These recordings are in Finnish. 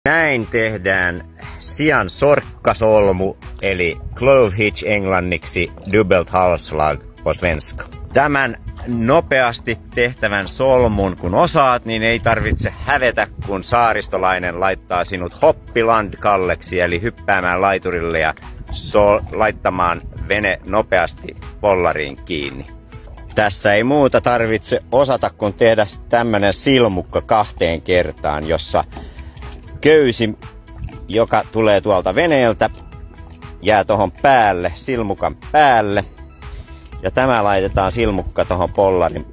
Näin tehdään sian sorkkasolmu, eli clove hitch englanniksi, dubbelt halsslag på svenska. Tämän nopeasti tehtävän solmun kun osaat, niin ei tarvitse hävetä, kun saaristolainen laittaa sinut hoppilandkalleksi, eli hyppäämään laiturille ja laittamaan vene nopeasti pollariin kiinni. Tässä ei muuta tarvitse osata kuin tehdä tämmönen silmukka 2 kertaan, jossa köysi, joka tulee tuolta veneeltä, jää tohon päälle, silmukan päälle. Ja tämä laitetaan silmukka tohon pollarin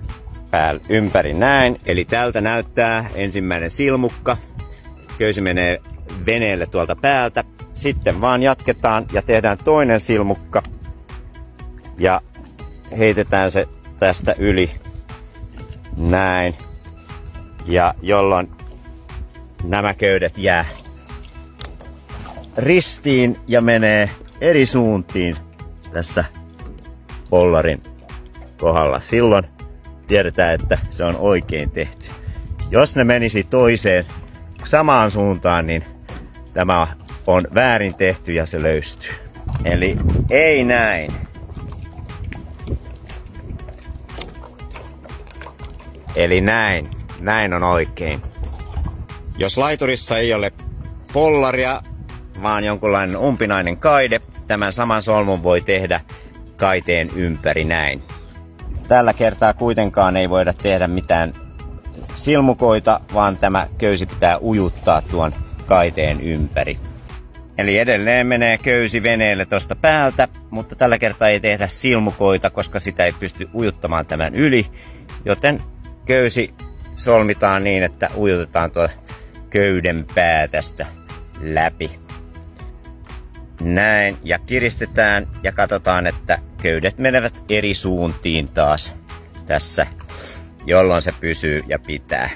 päälle ympäri näin. Eli tältä näyttää ensimmäinen silmukka. Köysi menee veneelle tuolta päältä. Sitten vaan jatketaan ja tehdään toinen silmukka. Ja heitetään se tästä yli näin. Ja jolloin nämä köydet jää ristiin ja menee eri suuntiin tässä pollarin kohdalla. Silloin tiedetään, että se on oikein tehty. Jos ne menisi toiseen samaan suuntaan, niin tämä on väärin tehty ja se löystyy. Eli ei näin. Eli näin. Näin on oikein. Jos laiturissa ei ole pollaria, vaan jonkunlainen umpinainen kaide, tämän saman solmun voi tehdä kaiteen ympäri näin. Tällä kertaa kuitenkaan ei voida tehdä mitään silmukoita, vaan tämä köysi pitää ujuttaa tuon kaiteen ympäri. Eli edelleen menee köysi veneelle tuosta päältä, mutta tällä kertaa ei tehdä silmukoita, koska sitä ei pysty ujuttamaan tämän yli. Joten köysi solmitaan niin, että ujutetaan tuo köyden pää tästä läpi. Näin, ja kiristetään ja katsotaan, että köydet menevät eri suuntiin taas tässä, jolloin se pysyy ja pitää.